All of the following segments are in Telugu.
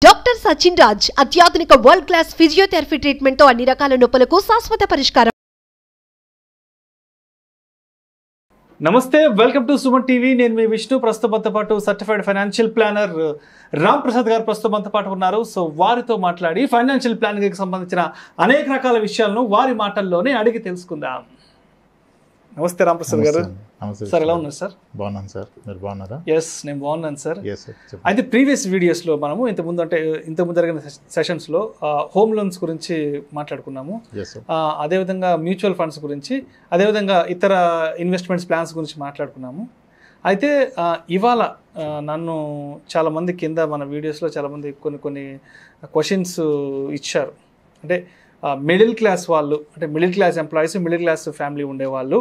డాక్టర్ సచిన్ రాజ్ అత్యాధునిక వరల్డ్ క్లాస్ ఫిజియోథెరపీ ట్రీట్మెంట్ తో అన్ని రకాల నొప్పులకు శాశ్వత పరిష్కారం. నమస్తే, వెల్కమ్ టు సుమన్ టీవీ. నేను మీ విష్ణు. ప్రస్తుతంతో పాటు certified financial planner Ram Prasad గారు ప్రస్తుతంతో పాటు ఉన్నారు. సో వారితో మాట్లాడి ఫైనాన్షియల్ ప్లానింగ్కి సంబంధించిన అనేక రకాల విషయాలను వారి మాటల్లోనే అడిగి తెలుసుకుందాం. నమస్తే రామ్ ప్రసాద్ గారు. సార్ ఎలా ఉన్నారు సార్? బాగున్నాను సార్, మీరు బాగున్నారా? ఎస్, నేను బాగున్నాను సార్. అయితే ప్రీవియస్ వీడియోస్లో మనము ఇంతకుముందు జరిగిన సెషన్స్లో హోమ్ లోన్స్ గురించి మాట్లాడుకున్నాము, అదేవిధంగా మ్యూచువల్ ఫండ్స్ గురించి, అదేవిధంగా ఇతర ఇన్వెస్ట్మెంట్స్ ప్లాన్స్ గురించి మాట్లాడుకున్నాము. అయితే ఇవాళ నన్ను చాలామంది కింద మన వీడియోస్లో చాలామంది కొన్ని క్వశ్చన్స్ ఇచ్చారు. అంటే మిడిల్ క్లాస్ వాళ్ళు, అంటే middle class employees, middle class family ఉండేవాళ్ళు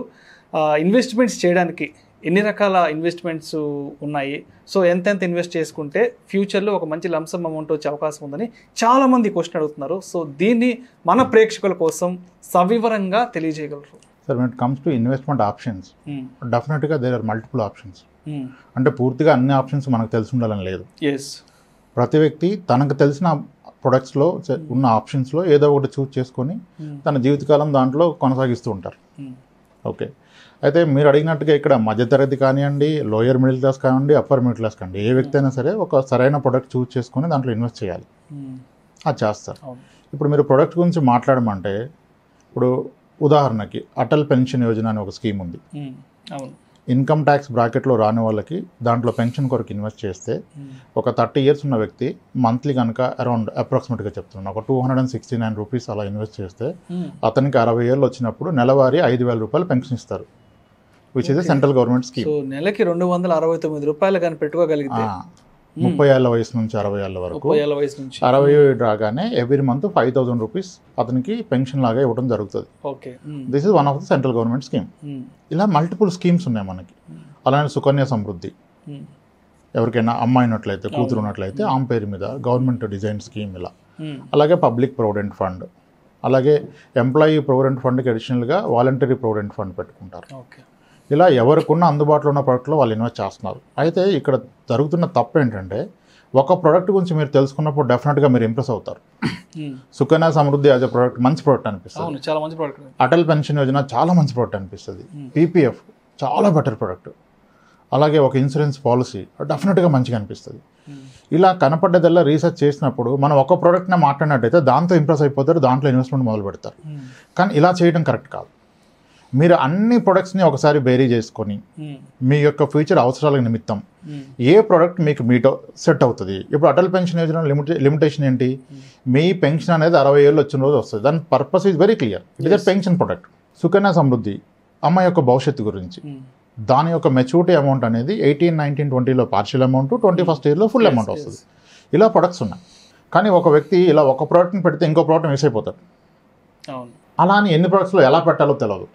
ఇన్వెస్ట్మెంట్స్ చేయడానికి ఎన్ని రకాల ఇన్వెస్ట్మెంట్స్ ఉన్నాయి, సో ఎంతెంత ఇన్వెస్ట్ చేసుకుంటే ఫ్యూచర్లో ఒక మంచి లంసమ్ అమౌంట్ వచ్చే అవకాశం ఉందని చాలామంది క్వశ్చన్ అడుగుతున్నారు. సో దీన్ని మన ప్రేక్షకుల కోసం సవివరంగా తెలియజేయగలరు sir? When it comes to investment options, డెఫినెట్గా దేర్ ఆర్ మల్టిపుల్ ఆప్షన్స్. అంటే పూర్తిగా అన్ని ఆప్షన్స్ మనకు తెలిసి ఉండాలని లేదు. ప్రతి వ్యక్తి తనకు తెలిసిన ప్రొడక్ట్స్లో ఉన్న ఆప్షన్స్లో ఏదో ఒకటి చూస్ చేసుకొని తన జీవితకాలం దాంట్లో కొనసాగిస్తూ ఉంటారు. ఓకే, అయితే మీరు అడిగినట్టుగా ఇక్కడ మధ్యతరగతి కానివ్వండి, లోయర్ మిడిల్ క్లాస్ కానివ్వండి, అప్పర్ మిడిల్ క్లాస్ కానివ్వండి, ఏ వ్యక్తి అయినా సరే ఒక సరైన ప్రొడక్ట్ చూస్ చేసుకొని దాంట్లో ఇన్వెస్ట్ చేయాలి. అది చేస్తారు. ఇప్పుడు మీరు ప్రొడక్ట్ గురించి మాట్లాడమంటే, ఇప్పుడు ఉదాహరణకి అటల్ పెన్షన్ యోజన అనే ఒక స్కీమ్ ఉంది. ఇన్కమ్ ట్యాక్స్ బ్రాకెట్లో రాని వాళ్ళకి దాంట్లో పెన్షన్ కొరకు ఇన్వెస్ట్ చేస్తే ఒక 30 years ఉన్న వ్యక్తి మంత్లీ కనుక అరౌండ్ అప్రాక్సిమేట్గా చెప్తున్నాను ఒక 269 రూపీస్ అలా ఇన్వెస్ట్ చేస్తే అతనికి 60 ఏళ్ళు వచ్చినప్పుడు నెలవారీ 5,000 రూపాయలు పెన్షన్ ఇస్తారు, which is central government scheme. నెలకి 269 రూపాయలు కానీ పెట్టుకోగలిగితే 30 ఏళ్ళ వయసు నుంచి 60 ఏళ్ళ వరకు, 60 రాగానే ఎవ్రీ మంత్ 5,000 రూపీస్ అతనికి పెన్షన్ లాగా ఇవ్వడం జరుగుతుంది. This is one of the central government scheme. ఇలా మల్టిపుల్ స్కీమ్స్ ఉన్నాయి మనకి. అలానే సుకన్య సమృద్ధి, ఎవరికైనా అమ్మాయి ఉన్నట్లయితే, కూతురు ఉన్నట్లయితే ఆమె పేరు మీద గవర్నమెంట్ డిజైన్ స్కీమ్ ఇలా. అలాగే పబ్లిక్ ప్రొవిడెంట్ ఫండ్, అలాగే ఎంప్లాయీ ప్రొవిడెంట్ ఫండ్కి అడిషనల్గా వాలంటరీ ప్రొవిడెంట్ ఫండ్ పెట్టుకుంటారు. ఇలా ఎవరికున్న అందుబాటులో ఉన్న ప్రోడక్ట్లో వాళ్ళు ఇన్వెస్ట్ చేస్తున్నారు. అయితే ఇక్కడ జరుగుతున్న తప్పు ఏంటంటే, ఒక ప్రోడక్ట్ గురించి మీరు తెలుసుకున్నప్పుడు డెఫినెట్గా మీరు ఇంప్రెస్ అవుతారు. Sukanya Samriddhi as a product మంచి ప్రోడక్ట్ అనిపిస్తుంది, చాలా మంచి ప్రోడక్ట్. అటల్ పెన్షన్ యోజన చాలా మంచి ప్రోడక్ట్ అనిపిస్తుంది, పీపీఎఫ్ చాలా బెటర్ ప్రోడక్ట్, అలాగే ఒక ఇన్సూరెన్స్ పాలసీ డెఫినెట్గా మంచిగా అనిపిస్తుంది. ఇలా కనపడ్డదల్లా రీసెర్చ్ చేసినప్పుడు మనం ఒక ప్రోడక్ట్నే మాట్లాడినట్టయితే దాంతో ఇంప్రెస్ అయిపోతారు, దాంట్లో ఇన్వెస్ట్మెంట్ మొదలు పెడతారు. కానీ ఇలా చేయడం కరెక్ట్ కాదు. మీరు అన్ని ప్రొడక్ట్స్ని ఒకసారి బేరీ చేసుకొని మీ యొక్క ఫ్యూచర్ అవసరాల నిమిత్తం ఏ ప్రోడక్ట్ మీకు మీటో సెట్ అవుతుంది. ఇప్పుడు అటల్ పెన్షన్ యోజన లిమిటేషన్ ఏంటి? మీ పెన్షన్ అనేది 60 ఏళ్ళు వచ్చిన రోజు వస్తుంది. దాని purpose is very clear, it is a pension product. Sukanya Samriddhi అమ్మాయి యొక్క భవిష్యత్తు గురించి, దాని యొక్క మెచ్యూరిటీ అమౌంట్ అనేది 18, 19, 20లో పార్షియల్ అమౌంట్, 21st yearలో ఫుల్ అమౌంట్ వస్తుంది. ఇలా ప్రొడక్ట్స్ ఉన్నాయి. కానీ ఒక వ్యక్తి ఇలా ఒక ప్రోడక్ట్ని పెడితే ఇంకో ప్రోడక్ట్ మిస్ అయిపోతాడు. అలా అని ఎన్ని ప్రోడక్ట్స్లో ఎలా పెట్టాలో తెలియదు.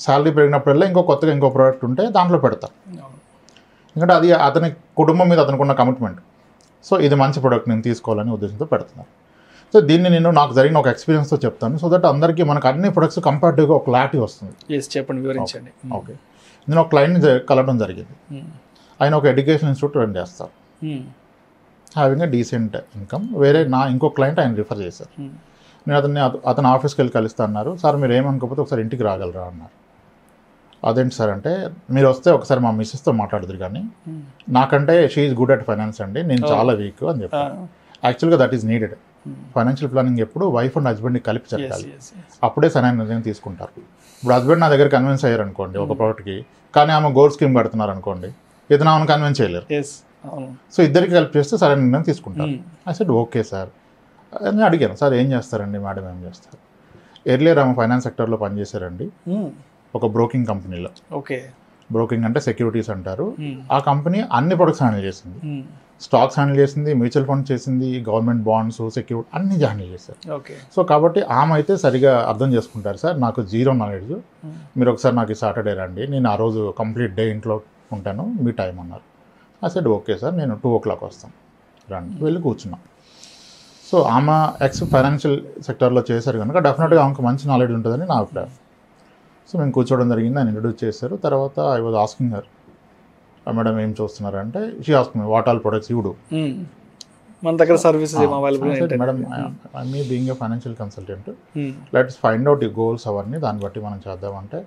శాలరీ పెరిగినప్పుడల్లా కొత్తగా ఇంకో ప్రోడక్ట్ ఉంటే దాంట్లో పెడతారు. ఎందుకంటే అది అతని కుటుంబం మీద అతనికి ఉన్న కమిట్మెంట్. సో ఇది మంచి ప్రోడక్ట్ నేను తీసుకోవాలని ఉద్దేశంతో పెడుతున్నారు. సో దీన్ని నేను నాకు జరిగిన ఒక ఎక్స్పీరియన్స్తో చెప్తాను, సో దట్ అందరికీ మనకు అన్ని ప్రొడక్ట్స్ కంపారిటివ్గా ఒక క్లారిటీ వస్తుంది. చెప్పండి, వివరించండి. ఓకే, నేను ఒక క్లయింట్ని కలవడం జరిగింది. ఆయన ఒక ఎడ్యుకేషన్ ఇన్స్టిట్యూట్ రన్ చేస్తారు, హ్యావింగ్ ఎ డీసెంట్ ఇన్కమ్. వేరే ఇంకో క్లయింట్ ఆయన రిఫర్ చేశారు. నేను అతని ఆఫీస్కి వెళ్ళి కలుస్తా అన్నారు. సార్ మీరు ఏమనుకోకపోతే ఒకసారి ఇంటికి రాగలరా అన్నారు. అదేంటి సార్ అంటే, మీరు వస్తే ఒకసారి మా మిస్సెస్తో మాట్లాడుతురు, కానీ నాకంటే she is good at finance అండి, నేను చాలా వీక్ అని చెప్పాను. యాక్చువల్గా that is needed. Financial planning ఎప్పుడు వైఫ్ అండ్ హస్బెండ్ని కలిపి చెప్పాలి, అప్పుడే సరైన నిర్ణయం తీసుకుంటారు. ఇప్పుడు హస్బెండ్ నా దగ్గర కన్విన్స్ అయ్యారు అనుకోండి ఒక ప్రోడక్ట్కి, కానీ ఆమె గోల్డ్ స్కీమ్ కడుతున్నారు అనుకోండి, ఇతను ఆమెను కన్విన్స్ చేయలేరు. సో ఇద్దరికి హెల్ప్ చేస్తే సరైన నిర్ణయం తీసుకుంటారు. ఐ సెడ్ ఓకే సార్ అని అడిగాను. సార్ ఏం చేస్తారండి మేడం, ఏం చేస్తారు? ఎర్లియర్ ఆమె ఫైనాన్స్ సెక్టర్లో పనిచేశారండి, ఒక బ్రోకింగ్ కంపెనీలో. బ్రోకింగ్ అంటే సెక్యూరిటీస్ అంటారు. ఆ కంపెనీ అన్ని ప్రొడక్ట్స్ హ్యాండిల్ చేసింది, స్టాక్స్ హ్యాండిల్ చేసింది, మ్యూచువల్ ఫండ్ చేసింది, గవర్నమెంట్ బాండ్స్, సెక్యూరిటీ అన్ని హ్యాండిల్ చేశారు. సో కాబట్టి ఆమె అయితే సరిగా అర్థం చేసుకుంటారు. సార్ నాకు జీరో నాలెడ్జ్, మీరు ఒకసారి నాకు సాటర్డే రండి, నేను ఆ రోజు కంప్లీట్ డే ఇంట్లో ఉంటాను, మీ టైం అన్నారు. ఆ సెడ్ ఓకే సార్, నేను 2 o'clock వస్తాను, రండి. వెళ్ళి కూర్చున్నాం. సో ఆమె ఫైనాన్షియల్ సెక్టర్లో చేశారు కనుక డెఫినెట్గా ఆమెకు మంచి నాలెడ్జ్ ఉంటుందని నా అభిప్రాయం. సో మేము కూర్చోవడం జరిగింది, ఆయన ఇంట్రడ్యూస్ చేశారు. తర్వాత I was asking her, madam ఏం చూస్తున్నారంటే, she asking me what all products you do. మన దగ్గర సర్వీసెస్ ఏం available madam me being a financial consultant let's find out ఈ గోల్స్ అవన్నీ దాన్ని బట్టి మనం చేద్దామంటే,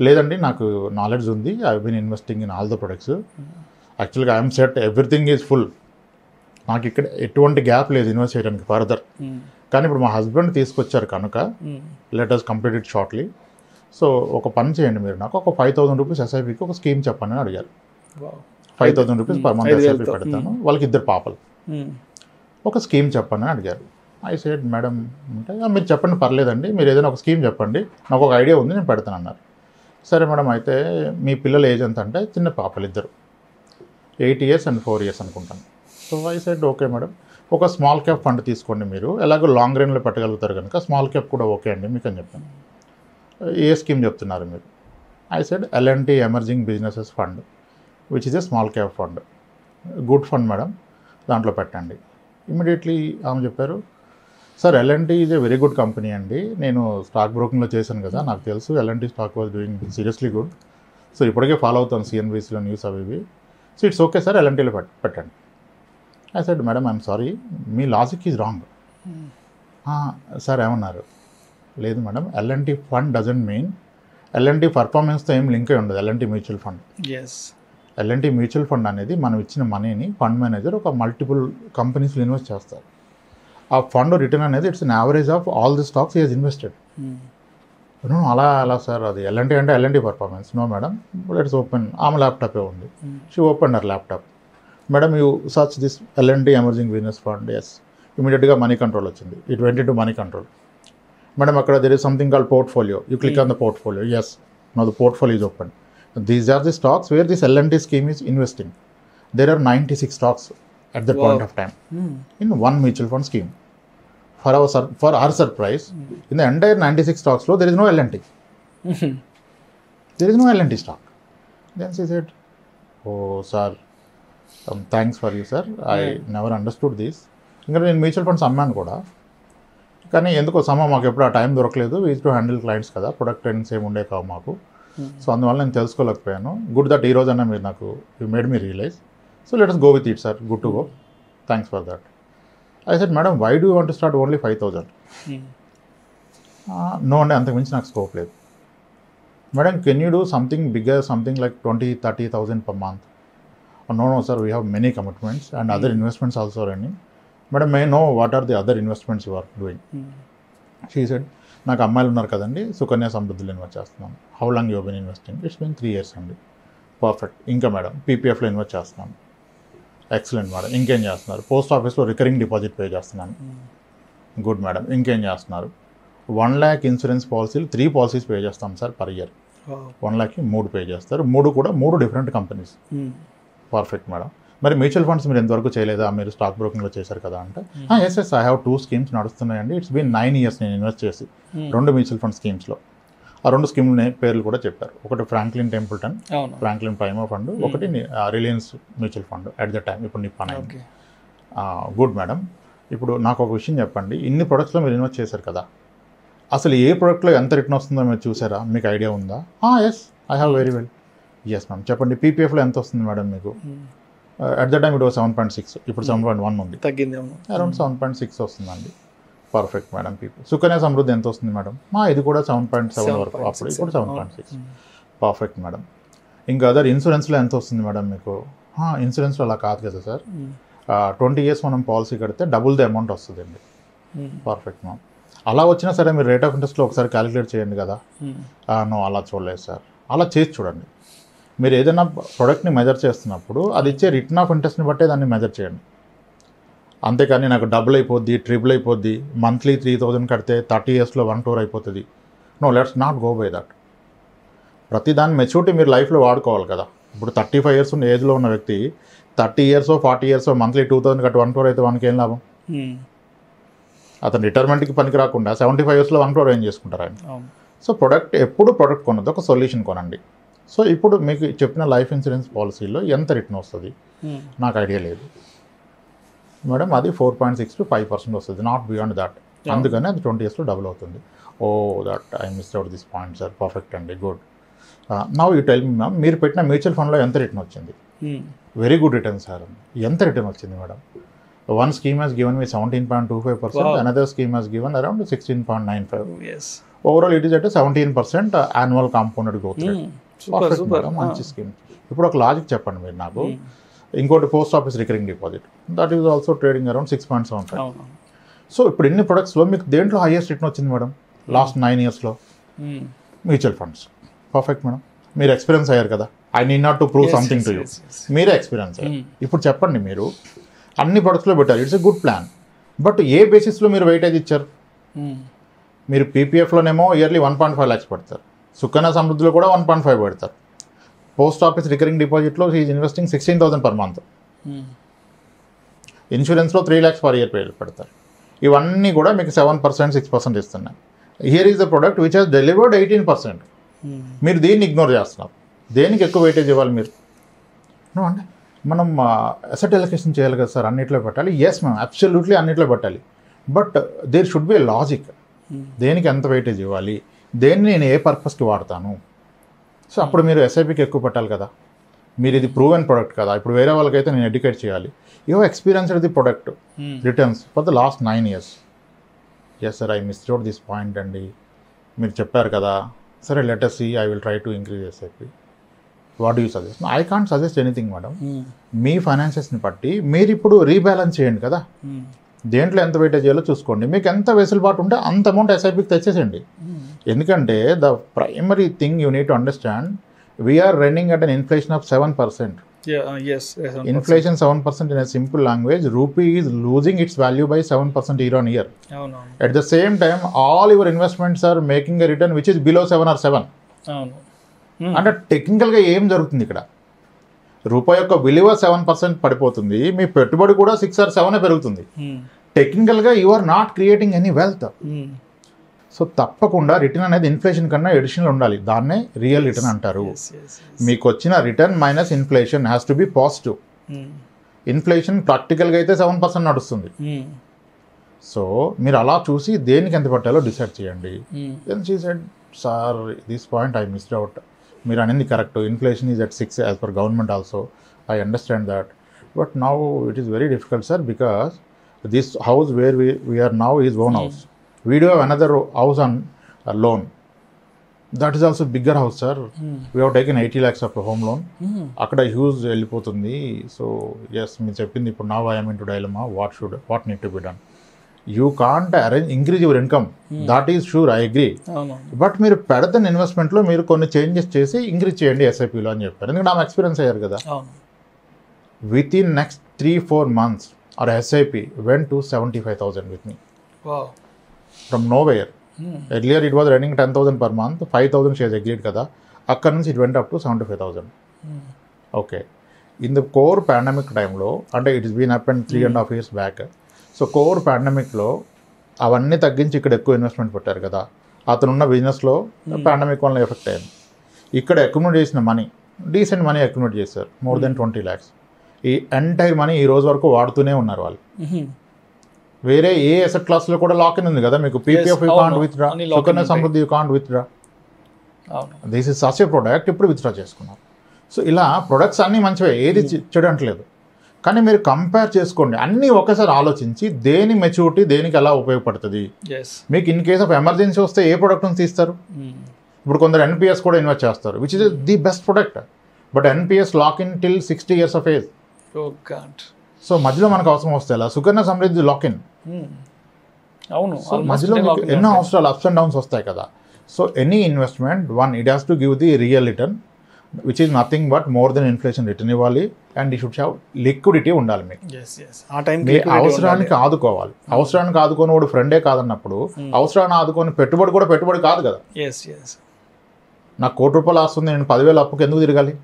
లేదండి నాకు నాలెడ్జ్ ఉంది, I been investing in all the products, యాక్చువల్గా I'm set, everything is full, నాకు ఇక్కడ ఎటువంటి గ్యాప్ లేదు ఇన్వెస్ట్ చేయడానికి ఫర్దర్. కానీ ఇప్పుడు మా హస్బెండ్ తీసుకొచ్చారు కనుక let us complete it shortly. So ఒక పని చేయండి మీరు, నాకు ఒక 5,000 రూపీస్ ఎస్ఐపికి ఒక స్కీమ్ చెప్పండి అని అడిగారు. 5,000 రూపీస్ పర్ మంత్ ఎస్ఐపి పెడతాను, వాళ్ళకి 2 పాపలు, ఒక స్కీమ్ చెప్పండి అని అడిగారు. ఐ సెడ్ మేడం అంటే మీరు చెప్పండి పర్లేదండి, మీరు ఏదైనా ఒక స్కీమ్ చెప్పండి, నాకు ఒక ఐడియా ఉంది నేను పెడతాను అన్నారు. సరే మేడం అయితే మీ పిల్లల ఏజ్ ఎంత అంటే, చిన్న పాపలు 2, 8 years and 4 years అనుకుంటాను. So I said okay madam, ఒక స్మాల్ క్యాప్ ఫండ్ తీసుకోండి, మీరు ఎలాగో లాంగ్ రేంజ్లో పెట్టగలుగుతారు కనుక స్మాల్ క్యాప్ కూడా ఓకే అండి మీకు అని చెప్పాను. ఏ స్కీమ్ చెప్తున్నారు మీరు? I said L&T emerging businesses fund which is a small cap fund, good fund madam, దాంట్లో పెట్టండి. ఇమ్మీడియట్లీ ఆమె చెప్పారు, sir L&T is a very good company అండి, నేను స్టాక్ బ్రోకింగ్లో చేశాను కదా, నాకు తెలుసు L&T stock was doing seriously good, so ఇప్పటికే ఫాలో అవుతాను CNBCలో న్యూస్ అవి ఇవి, సో ఇట్స్ ఓకే సార్ L&Tలో పెట్టండి. I said madam I'm sorry, me logic is wrong. Sir ఏమన్నారు? లేదు madam, L&T fund doesn't mean L&T పర్ఫార్మెన్స్తో ఏం లింక్ అయి ఉండదు. L&T mutual fund, L&T mutual fund అనేది మనం ఇచ్చిన మనీని ఫండ్ మేనేజర్ ఒక మల్టిపుల్ కంపెనీస్లో ఇన్వెస్ట్ చేస్తారు. ఆ ఫండ్ రిటర్న్ అనేది it's an average of all the stocks he has invested. అలా సార్, అది L&T అంటే L&T performance. No madam, let's open. ఆమె ల్యాప్టాపే ఉంది, she open her laptop. Madam you search this L&T emerging business fund, yes. ఇమీడియట్గా మనీ కంట్రోల్ వచ్చింది, it went into money control. Madam అక్కడ there is something called portfolio, you click on the portfolio, yes, no the portfolio is open. These are the stocks where this L&T scheme is investing. There are 96 stocks at that point of time in one mutual fund scheme. For our surprise, in the entire 96 stocks flow, there is no L&T. There is no L&T stock. Then she said, "Oh, sir, thanks for you, sir. I never understood this." ఇంకా నేను మ్యూచువల్ ఫండ్స్ అమ్మాను కూడా, కానీ ఎందుకో మాకు ఎప్పుడు ఆ టైం దొరకలేదు. వీజ్ టు హ్యాండిల్ క్లయింట్స్ కదా, ప్రొడక్ట్ ట్రెండ్స్ ఏమి ఉండే కావు మాకు. సో అందువల్ల నేను తెలుసుకోలేకపోయాను. గుడ్ దట్ ఈ రోజన్నా మీరు నాకు you made me realise. So let us go with it sir, good to go, thanks for that. I said madam why do want to start only 5,000? No అండి, అంతకుమించి నాకు స్కోప్ లేదు. Madam can you do something bigger, something like 20,000-30,000 per month? No sir, we have many commitments and other investments also running. Madam may know what are the other investments you are doing? She said నాకు అమ్మాయిలు ఉన్నారు కదండి, సుకన్య సమృద్ధిలో ఇన్వెస్ట్ చేస్తున్నాను. How long you been investing? It's been 3 years అండి. పర్ఫెక్ట్. ఇంకా మేడం పీపీఎఫ్లో ఇన్వెస్ట్ చేస్తున్నాను. Excellent madam. ఇంకేం చేస్తున్నారు? పోస్ట్ ఆఫీస్లో రికరింగ్ డిపాజిట్ పే చేస్తున్నాను. Good madam. ఇంకేం చేస్తున్నారు? 1 lakh ఇన్సూరెన్స్ పాలసీలు 3 పాలసీస్ పే చేస్తాం సార్ పర్ ఇయర్. 1 lakhకి 3 పే చేస్తారు, 3 కూడా 3 డిఫరెంట్ కంపెనీస్. Perfect madam. మరి మ్యూచువల్ ఫండ్స్ మీరు ఎంతవరకు చేయలేదా? మీరు స్టాక్ బ్రోకింగ్లో చేశారు కదా అంటే, ఎస్ ఐ హ్యావ్ 2 schemes నడుస్తున్నాయండి. ఇట్స్ బీన్ 9 years నేను ఇన్వెస్ట్ చేసి 2 మ్యూచువల్ ఫండ్ స్కీమ్స్లో. ఆ 2 స్కీమ్ల పేర్లు కూడా చెప్పారు. ఒకటి ఫ్రాంక్లిన్ టెంపుల్టన్, ఫ్రాంక్లిన్ ప్రైమో ఫండ్, ఒకటి Reliance mutual fund at the time, ఇప్పుడు నిప్పాన్ అయింది. Good madam. ఇప్పుడు నాకు ఒక విషయం చెప్పండి, ఇన్ని ప్రొడక్ట్స్లో మీరు ఇన్వెస్ట్ చేశారు కదా, అసలు ఏ ప్రొడక్ట్లో ఎంత రిటర్న్ వస్తుందో మీరు చూసారా? మీకు ఐడియా ఉందా? Yes I have very well. Yes ma'am. చెప్పండి పీపీఎఫ్లో ఎంత వస్తుంది మేడం మీకు? At the time it was 7.6, ఇప్పుడు 7.1 ఉంది, తగ్గింది. అరౌండ్ 7.6 వస్తుందండి. Perfect madam. PP Sukanya Samriddhi ఎంత వస్తుంది మేడం? ఇది కూడా 7.7 వరకు, అప్పుడు ఇప్పుడు 7.6. Perfect madam. ఇంకా అదర్ ఇన్సూరెన్స్లో ఎంత వస్తుంది మేడం మీకు? ఇన్సూరెన్స్లో అలా కాదు కదా సార్, 20 years మనం పాలసీ కడితే డబుల్ ది అమౌంట్ వస్తుందండి. Perfect ma'am. అలా వచ్చినా సరే మీరు రేట్ ఆఫ్ ఇంట్రెస్ట్లో ఒకసారి క్యాలిక్యులేట్ చేయండి కదా. నో అలా చూడలేదు సార్. అలా చేసి చూడండి. మీరు ఏదైనా ప్రోడక్ట్ని మెజర్ చేస్తున్నప్పుడు అది ఇచ్చే రిటర్న్ ఆఫ్ ఇంట్రెస్ట్ని బట్టే దాన్ని మెజర్ చేయండి. అంతేకాని నాకు డబుల్ అయిపోద్ది, ట్రిపుల్ అయిపోద్ది, మంత్లీ 3,000 కడితే 30 yearsలో 1 crore అయిపోతుంది. No, let's not go by that. ప్రతి దాని మెచ్యూరిటీ మీరు లైఫ్లో వాడుకోవాలి కదా. ఇప్పుడు 35 years ఉన్న ఏజ్లో ఉన్న వ్యక్తి 30 years 40 years మంత్లీ 2,000 కట్టి 1 crore అయితే వానికి ఏం లాభం? అతను రిటైర్మెంట్కి పనికి రాకుండా 75 yearsలో 1 crore ఏం చేసుకుంటారు ఆయన? సో ఎప్పుడు ప్రొడక్ట్ కొనద్దు, ఒక సొల్యూషన్ కొనండి. సో ఇప్పుడు మీకు చెప్పిన లైఫ్ ఇన్సూరెన్స్ పాలసీలో ఎంత రిటర్న్ వస్తుంది? నాకు ఐడియా లేదు మేడం. అది 4.6 to 5% వస్తుంది, నాట్ బియాండ్ దాట్. అందుకని అది 20 yearsలో డబుల్ అవుతుంది. That I miss out this point sir. Perfect అండి, good. Now you tell me ma'am, మీరు పెట్టిన మ్యూచువల్ ఫండ్లో ఎంత రిటర్న్ వచ్చింది? Very good return sir. ఎంత రిటర్న్ వచ్చింది madam? One scheme has given me 17.25%, another scheme has given around 16.95. Yes. Overall, it is at a 17% annual compounded growth rate. Perfect, madam. మంచి స్కీమ్. ఇప్పుడు ఒక లాజిక్ చెప్పండి మీరు నాకు. ఇంకోటి post office recurring deposit, that is also trading around 6.75. So ఇప్పుడు ఎన్ని ప్రొడక్ట్స్లో మీకు దేంట్లో హైయెస్ట్ రిటర్న్ వచ్చింది మేడం లాస్ట్ 9 yearsలో? Mutual funds. పర్ఫెక్ట్ మేడం, మీరు ఎక్స్పీరియన్స్ అయ్యారు కదా. I need not to prove something to you. మీరే ఎక్స్పీరియన్స్ అయ్యారు. ఇప్పుడు చెప్పండి, మీరు అన్ని ప్రొడక్ట్స్లో పెట్టారు, it's a good plan. But ఏ బేసిస్లో మీరు వెయిటేజ్ ఇచ్చారు? మీరు పీపీఎఫ్లోనేమో ఇయర్లీ 1.5 lakhs పెడతారు, సుకన్య సమృద్ధిలో కూడా 1.5 పెడతారు, పోస్ట్ ఆఫీస్ రికరింగ్ డిపాజిట్లో ఈజ్ ఇన్వెస్టింగ్ 16,000 per month, ఇన్సూరెన్స్లో 3 lakhs per year పెడతారు. ఇవన్నీ కూడా మీకు 7%, 6% ఇస్తున్నాయి. Here is the product which has delivered 18%. మీరు దీన్ని ఇగ్నోర్ చేస్తున్నారు. దేనికి ఎక్కువ వెయిటేజ్ ఇవ్వాలి మీరు? అంటే మనం అసెట్ అలొకేషన్ చేయాలి కదా సార్, అన్నిట్లో పెట్టాలి. ఎస్ మ్యామ్, అబ్సల్యూట్లీ అన్నిట్లో పెట్టాలి. But there should be a logic. దేనికి ఎంత వెయిటేజ్ ఇవ్వాలి, దేన్ని నేను ఏ పర్పస్కి వాడతాను. సో అప్పుడు మీరు ఎస్ఐపికి ఎక్కువ పెట్టాలి కదా. మీరు ఇది ప్రూవెన్ ప్రొడక్ట్ కదా. ఇప్పుడు వేరే వాళ్ళకైతే నేను ఎడ్యుకేట్ చేయాలి. You experienced the product returns for the last 9 years. Yes sir, I missed out this point అండి. మీరు చెప్పారు కదా, సరే let us see, I will try to increase SIP. What do you suggest? I can't suggest anything madam. మీ ఫైనాన్సెస్ని బట్టి మీరు ఇప్పుడు రీబ్యాలెన్స్ చేయండి కదా. దేంట్లో ఎంత వెయిటేజ్ చేయాలో చూసుకోండి. మీకు ఎంత వెసులుబాటు ఉంటే అంత అమౌంట్ ఎస్ఐపికి తెచ్చేసేయండి. ఎందుకంటే the primary thing you need to understand, we are running at an inflation of 7%. Inflation 7% in a simple language, rupee is losing its value by 7% year on year. At the same time, all your investments are making a return which is below 7 or 7. అంటే టెక్నికల్గా ఏం జరుగుతుంది ఇక్కడ? రూపాయి యొక్క విలువ 7% పడిపోతుంది, మీ పెట్టుబడి కూడా 6 or 7 పెరుగుతుంది. టెక్నికల్గా you are not creating any wealth. So తప్పకుండా రిటర్న్ అనేది ఇన్ఫ్లేషన్ కన్నా ఎడిషనల్ ఉండాలి. దాన్నే రియల్ రిటర్న్ అంటారు. మీకు వచ్చిన return minus inflation has to be positive. Inflation ప్రాక్టికల్గా అయితే 7% నడుస్తుంది. సో మీరు అలా చూసి దేనికి ఎంత పెట్టాలో డిసైడ్ చేయండి. Then she said, sir this point I missed out. మీరు అనేది correct, inflation is at 6 as per government also. I understand that. But now it is very difficult sir, because this house where we are now is own house. We do have another house on loan. That is also bigger house, sir. We have taken 80 lakhs of a home loan. Akkada huge వెళ్ళిపోతుంది. So yes, మీరు చెప్పింది ఇప్పుడు now I am into dilemma. What need to be done? You can't increase your income. That is sure, I agree. But మీరు పెడతాను ఇన్వెస్ట్మెంట్లో మీరు కొన్ని చేంజెస్ చేసి ఇంక్రీజ్ చేయండి ఎస్ఐపిలో అని చెప్పారు. ఎందుకంటే ఆమె ఎక్స్పీరియన్స్ అయ్యారు కదా. With in next 3-4 months our SIP went to 75,000 with me. Wow. From nowhere. Earlier it was running 10,000 per month, 5,000 she has agreed kada. Akkada nunchi it went up to 75,000. Okay. In the core pandemic time lo, ante it has been happened 3.5 years back. So core pandemic lo avanni tagginchi ikkada ekku investment pettaru kada. Atanu unna business lo pandemic valla effect ayindi. Ikkada accumulate chesina money, decent money accumulate chesaru, more than 20 lakhs. ఈ ఎంటైర్ మనీ ఈ రోజు వరకు వాడుతూనే ఉన్నారు వాళ్ళు. వేరే ఏ అసెట్ క్లాస్లో కూడా లాక్ ఇన్ ఉంది కదా మీకు. PPF you can't withdraw, Sukanya Samriddhi you can't withdraw. This is such a product, ఇప్పుడు విత్డ్రా చేసుకున్నారు. సో ఇలా ప్రొడక్ట్స్ అన్నీ మంచివే, ఏది చెడు అంటలేదు. కానీ మీరు కంపేర్ చేసుకోండి, అన్నీ ఒకసారి ఆలోచించి దేని మెచ్యూరిటీ దేనికి ఎలా ఉపయోగపడుతుంది. మీకు ఇన్ కేస్ ఆఫ్ ఎమర్జెన్సీ వస్తే ఏ ప్రొడక్ట్ని తీస్తారు? ఇప్పుడు కొందరు ఎన్పిఎస్ కూడా ఇన్వెస్ట్ చేస్తారు, which is the best product. But NPS lock in till 60 years of age. సో మధ్యలో మనకు అవసరం వస్తే ఎలా? Sukanya Samriddhi lock in. అవును, మధ్యలో ఎన్నో అవసరాలు అప్స్ అండ్ డౌన్స్ వస్తాయి కదా. So any investment, one it has to give the real return which is nothing but more than inflation return ఇవ్వాలి. అండ్ ఈ షుడ్ హ్యావ్ లిక్విడిటీ ఉండాలి మీకు. మీ అవసరానికి ఆదుకోవాలి. అవసరానికి ఆదుకొని వాడు ఫ్రెండే కాదన్నప్పుడు అవసరాన్ని ఆదుకొని పెట్టుబడి కూడా పెట్టుబడి కాదు కదా. నాకు ₹1,00,000 వస్తుంది, నేను 10,000 అప్పుకి ఎందుకు తిరగాలి?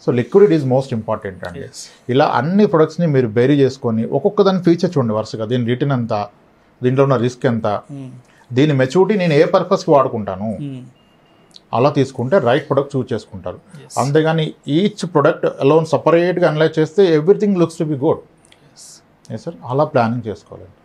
So liquidity is most important అండి. ఇలా అన్ని ప్రొడక్ట్స్ని మీరు బేరీ చేసుకొని ఒక్కొక్క దాని ఫీచర్ చూడండి వరుసగా. దీని రిటర్న్ ఎంత, దీంట్లో ఉన్న రిస్క్ ఎంత, దీని మెచ్యూరిటీ నేను ఏ పర్పస్కి వాడుకుంటాను, అలా తీసుకుంటే రైట్ ప్రొడక్ట్ చూస్ చేసుకుంటారు. అంతేగాని ఈచ్ ప్రొడక్ట్ అలోన్ సపరేట్గా అనలైజ్ చేస్తే everything looks to be good. Sir అలా ప్లానింగ్ చేసుకోవాలండి.